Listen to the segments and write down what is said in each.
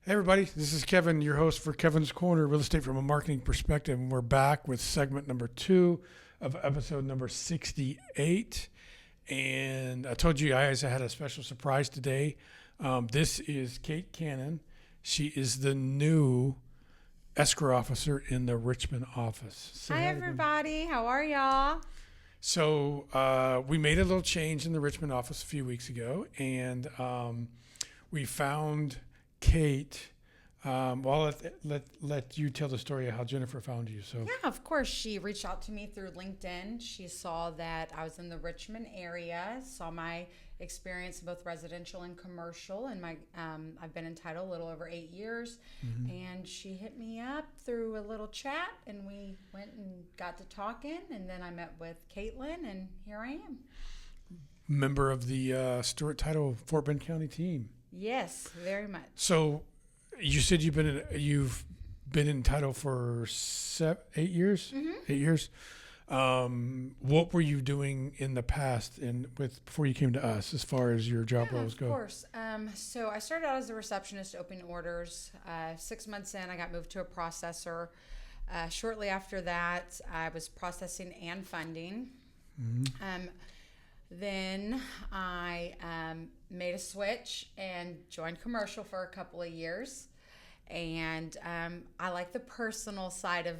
Hey everybody, this is Kevin, your host for Kevin's Corner, Real Estate from a Marketing Perspective, and we're back with segment number 2 of episode number 68. And I told you guys I had a special surprise today. This is Kate Cannon. She is the new Escrow Officer in the Richmond office. Hi everybody, how are y'all? So we made a little change in the Richmond office a few weeks ago, and we found Kate. Let you tell the story of how Jennifer found you. So Yeah, of course. She reached out to me through LinkedIn. She saw that I was in the Richmond area, saw my experience in both residential and commercial, and I've been in title a little over 8 years. And she hit me up through a little chat, and we went and got to talking, and then I met with Caitlin, and here I am. Member of the Stewart Title Fort Bend County team. Yes, very much. So you said you've been in title for 8 years. 8 years. What were you doing in the past before you came to us, as far as your job roles go? Of course. So I started out as a receptionist, opening orders. 6 months in, I got moved to a processor. Shortly after that, I was processing and funding. Then I made a switch and joined commercial for a couple of years. And I like the personal side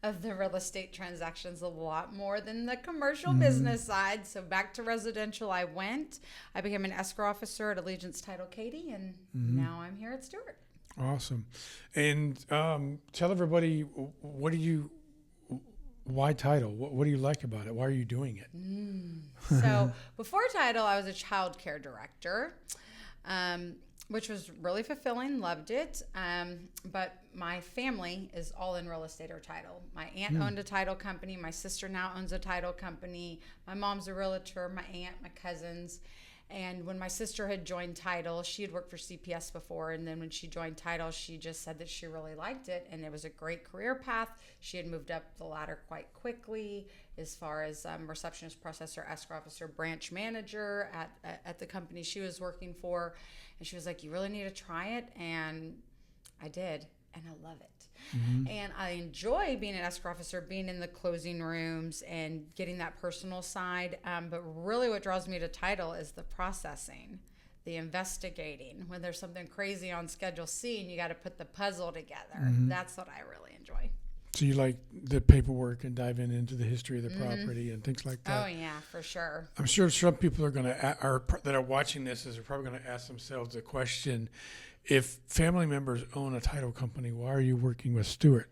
of the real estate transactions a lot more than the commercial business side. So back to residential I went. I became an escrow officer at Allegiance Title Katie, and now I'm here at Stewart. Awesome. And tell everybody, why title? What do you like about it? Why are you doing it? So before title, I was a child care director, which was really fulfilling, loved it. But my family is all in real estate or title. My aunt owned a title company. My sister now owns a title company. My mom's a realtor, my aunt, my cousins. And when my sister had joined title, she had worked for CPS before. And then when she joined title, she just said that she really liked it. And it was a great career path. She had moved up the ladder quite quickly as far as receptionist, processor, escrow officer, branch manager at the company she was working for. And she was like, you really need to try it. And I did. And I love it. And I enjoy being an escrow officer, being in the closing rooms and getting that personal side. But really what draws me to title is the processing, the investigating. When there's something crazy on Schedule C and you got to put the puzzle together. That's what I really enjoy. So you like the paperwork and diving into the history of the property and things like that? Oh, yeah, for sure. I'm sure some people are that are watching this are probably going to ask themselves the question, if family members own a title company, why are you working with Stewart?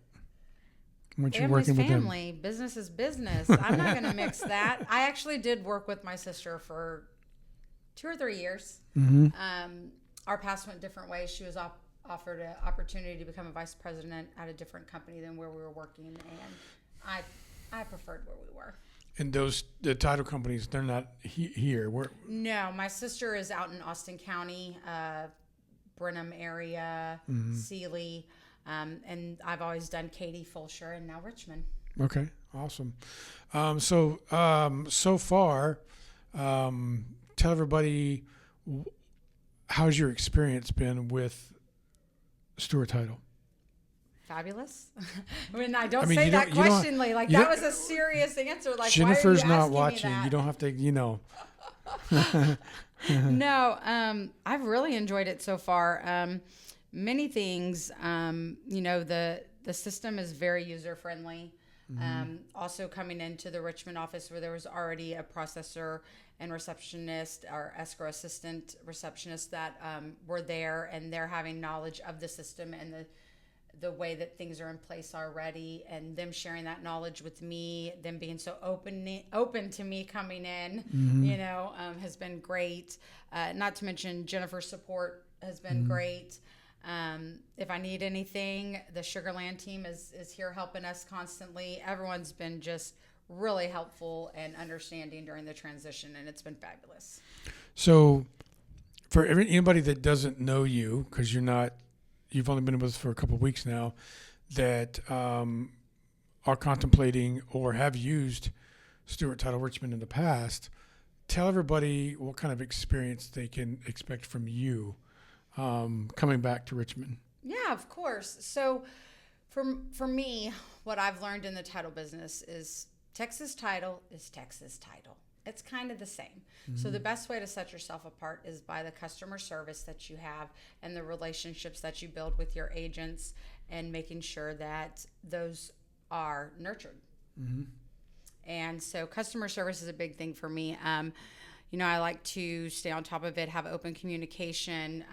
Family's family, business is business. I'm not going to mix that. I actually did work with my sister for 2 or 3 years. Our paths went different ways. She was offered an opportunity to become a vice president at a different company than where we were working, and I preferred where we were. And the title companies, they're not here. No, my sister is out in Austin County, Brenham area, Sealy, and I've always done Katy, Fulshire, and now Richmond. Okay, awesome. So far, tell everybody, how's your experience been with Stewart Title? Fabulous. I don't say that questioningly. That was a serious answer. Like, Jennifer's why are you not watching. Me that? You don't have to, No, I've really enjoyed it so far. Many things, the system is very user friendly. Also coming into the Richmond office where there was already a processor and receptionist or escrow assistant receptionist that were there, and they're having knowledge of the system and the way that things are in place already, and them sharing that knowledge with me, them being so open to me coming in, has been great. Not to mention Jennifer's support has been great. If I need anything, the Sugarland team is here helping us constantly. Everyone's been just really helpful and understanding during the transition, and it's been fabulous. So for anybody that doesn't know you, because you've only been with us for a couple of weeks now, that are contemplating or have used Stewart Title Richmond in the past, tell everybody what kind of experience they can expect from you coming back to Richmond. Yeah, of course. So for me, what I've learned in the title business is Texas title is Texas title. It's kind of the same. So the best way to set yourself apart is by the customer service that you have and the relationships that you build with your agents, and making sure that those are nurtured. And so customer service is a big thing for me. I like to stay on top of it, have open communication.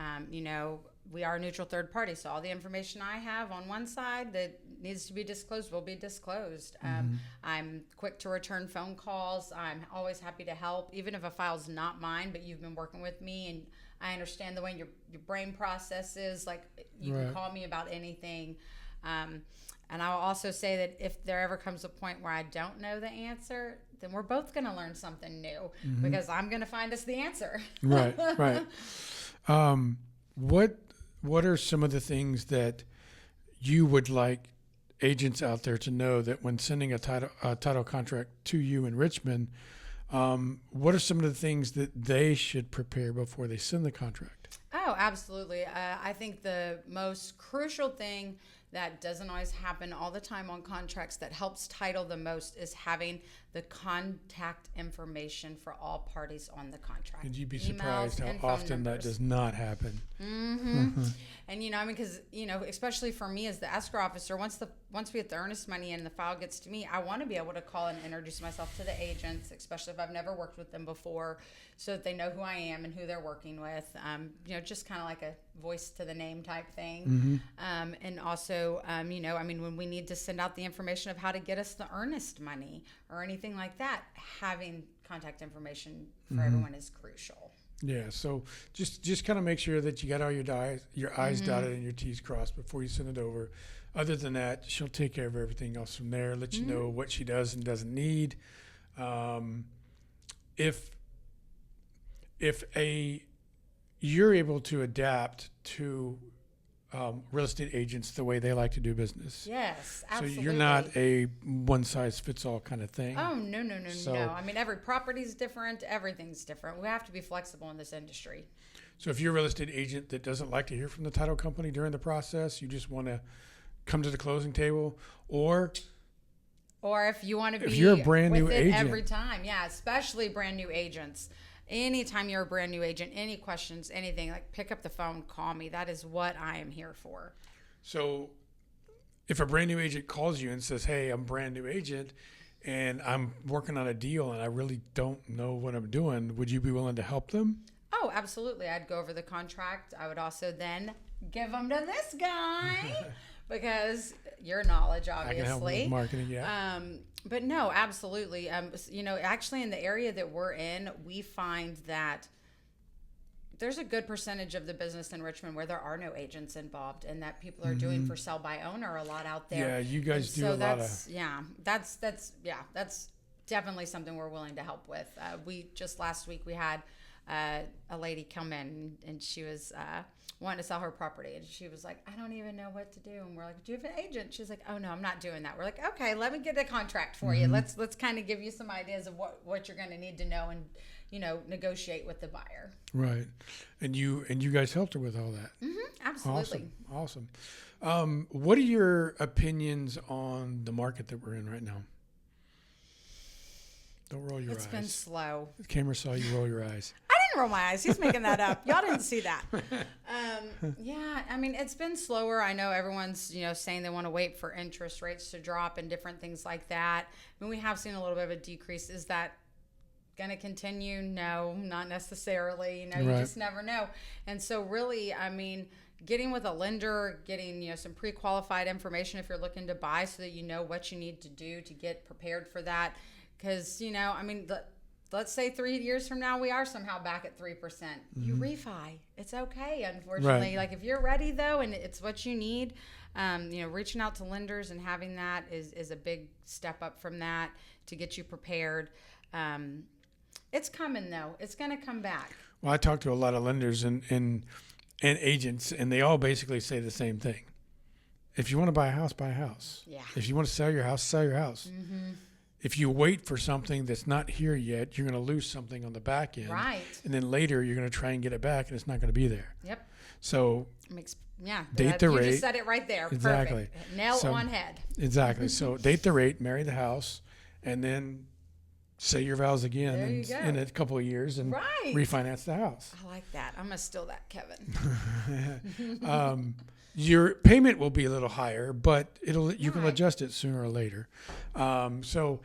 We are a neutral third party, so all the information I have on one side that needs to be disclosed will be disclosed. I'm quick to return phone calls. I'm always happy to help, even if a file's not mine, but you've been working with me and I understand the way your brain processes. Like, you can call me about anything. And I'll also say that if there ever comes a point where I don't know the answer, then we're both going to learn something new, because I'm going to find us the answer. Right. What are some of the things that you would like agents out there to know, that when sending a title contract to you in Richmond, what are some of the things that they should prepare before they send the contract? Oh, absolutely. I think the most crucial thing that doesn't always happen all the time on contracts that helps title the most is having the contact information for all parties on the contract. And you'd be surprised how often that does not happen. And because especially for me as the escrow officer, once we get the earnest money in and the file gets to me, I want to be able to call and introduce myself to the agents, especially if I've never worked with them before, so that they know who I am and who they're working with. Just kind of like a voice to the name type thing. And also, when we need to send out the information of how to get us the earnest money or anything like that, having contact information for everyone is crucial. Yeah, so just kind of make sure that you got all your I's dotted and your T's crossed before you send it over. Other than that, she'll take care of everything else from there, let you know what she does and doesn't need. If you're able to adapt to real estate agents the way they like to do business. Yes, absolutely. So you're not a one-size-fits-all kind of thing. Oh, no. Every property's different. Everything's different. We have to be flexible in this industry. So if you're a real estate agent that doesn't like to hear from the title company during the process, you just want to come to the closing table, or if you want to be, if you're a brand new agent every time, especially brand new agents. Anytime you're a brand new agent, any questions, anything, like, pick up the phone, call me. That is what I am here for. So if a brand new agent calls you and says, hey, I'm a brand new agent and I'm working on a deal and I really don't know what I'm doing, would you be willing to help them? Oh, absolutely. I'd go over the contract. I would also then give them to this guy because your knowledge, obviously. I can help with marketing, yeah. But no, absolutely. Actually in the area that we're in, we find that there's a good percentage of the business in Richmond where there are no agents involved, and that people are doing for sell by owner a lot out there. Yeah, you guys do a lot of. Yeah, that's definitely something we're willing to help with. Last week we had a lady come in and she was wanting to sell her property, and she was like, I don't even know what to do. And we're like, do you have an agent? She's like, oh no, I'm not doing that. We're like, okay, let me get a contract for you. Let's kind of give you some ideas of what you're going to need to know and negotiate with the buyer. Right. And you guys helped her with all that. Absolutely. Awesome. What are your opinions on the market that we're in right now? Don't roll your eyes. It's been slow. The camera saw you roll your eyes. I didn't roll my eyes. He's making that up. Y'all didn't see that. It's been slower. I know everyone's, saying they want to wait for interest rates to drop and different things like that. We have seen a little bit of a decrease. Is that going to continue? No, not necessarily. You just never know. And so really, getting with a lender, getting, some pre-qualified information if you're looking to buy so that you know what you need to do to get prepared for that. Because, let's say 3 years from now, we are somehow back at 3%. You refi. It's okay, unfortunately. Right. Like, if you're ready, though, and it's what you need, reaching out to lenders and having that is a big step up from that to get you prepared. It's coming, though. It's going to come back. Well, I talk to a lot of lenders and agents, and they all basically say the same thing. If you want to buy a house, buy a house. Yeah. If you want to sell your house, sell your house. if you wait for something that's not here yet, you're going to lose something on the back end. Right. And then later you're going to try and get it back and it's not going to be there. Yep. So date the you rate. just said it right there. Exactly. Perfect. Nail on head. Exactly. So date the rate, marry the house, and then say your vows again in a couple of years and refinance the house. I like that. I'm going to steal that, Kevin. Your payment will be a little higher, but you can adjust it sooner or later. So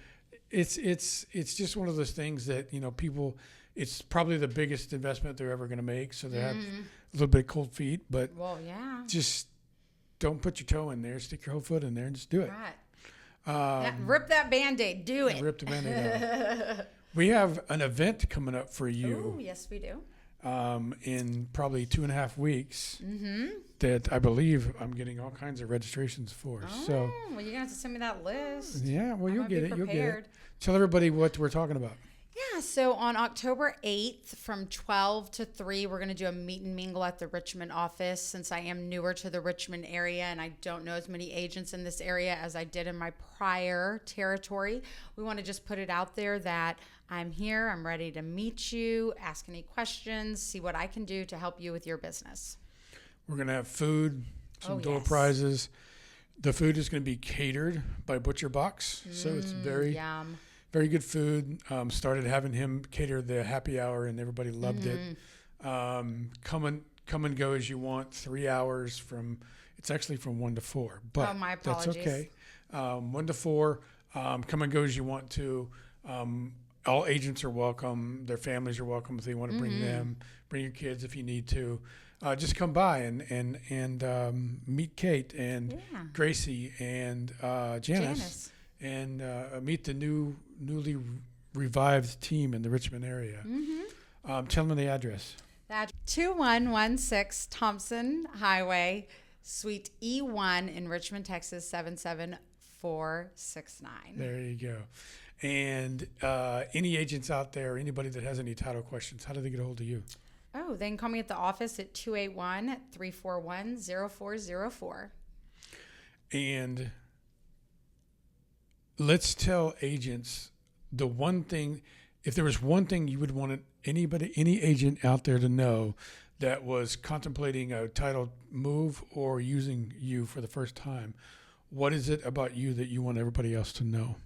it's just one of those things that, people, it's probably the biggest investment they're ever going to make. So they have a little bit of cold feet, but just don't put your toe in there, stick your whole foot in there and just do it. Right. Rip that Band-Aid. Do it. Rip the Band-Aid out. We have an event coming up for you. Oh, yes, we do. In probably 2.5 weeks that I believe I'm getting all kinds of registrations for. Oh, so, well, you're going to have to send me that list. Yeah, well, you'll get it. You'll get it. Tell everybody what we're talking about. Yeah, so on October 8th from 12 to 3, we're going to do a meet and mingle at the Richmond office. Since I am newer to the Richmond area and I don't know as many agents in this area as I did in my prior territory, we want to just put it out there that I'm here, I'm ready to meet you, ask any questions, see what I can do to help you with your business. We're going to have food, some door prizes. The food is going to be catered by Butcher Box, so it's very good food. Started having him cater the happy hour, and everybody loved it. Come and go as you want. 3 hours it's actually from 1 to 4, but my apologies. That's okay. 1 to 4. Come and go as you want to. All agents are welcome. Their families are welcome if they want to bring them. Bring your kids if you need to. Just come by and meet Kate and Gracie and Janice. And meet the newly revived team in the Richmond area. Tell them the address. That's 2116 Thompson Highway, Suite E1 in Richmond, Texas, 77469. There you go. And any agents out there, anybody that has any title questions, how do they get a hold of you? Oh, they can call me at the office at 281-341-0404. And let's tell agents the one thing, if there was one thing you would want any agent out there to know that was contemplating a title move or using you for the first time, what is it about you that you want everybody else to know?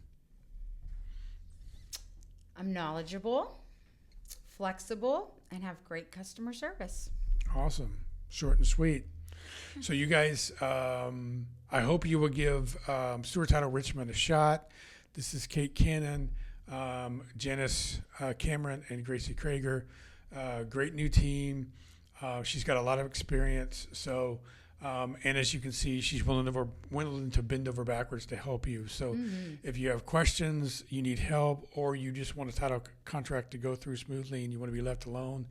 I'm knowledgeable, flexible, and have great customer service. Awesome. Short and sweet. So you guys, I hope you will give Stewart Title Richmond a shot. This is Kate Cannon, Janice Cameron, and Gracie Krager. Great new team. She's got a lot of experience. So, and as you can see, she's willing to bend over backwards to help you. So if you have questions, you need help, or you just want a title contract to go through smoothly and you want to be left alone,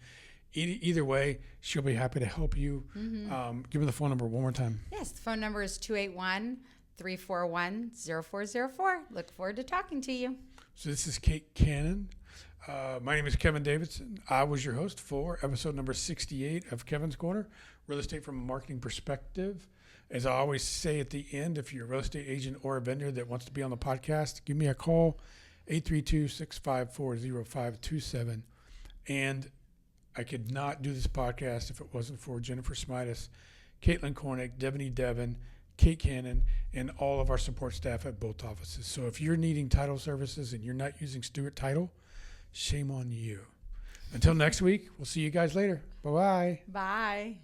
either way, she'll be happy to help you. Give me the phone number one more time. Yes, the phone number is 281-341-0404. Look forward to talking to you. So this is Kate Cannon. My name is Kevin Davidson. I was your host for episode number 68 of Kevin's Corner, Real Estate from a Marketing Perspective. As I always say at the end, if you're a real estate agent or a vendor that wants to be on the podcast, give me a call, 832-654-0527. And I could not do this podcast if it wasn't for Jennifer Smithest, Caitlin Cornick, Devin Devin, Kate Cannon, and all of our support staff at both offices. So if you're needing title services and you're not using Stewart Title, shame on you. Until next week, we'll see you guys later. Bye-bye. Bye.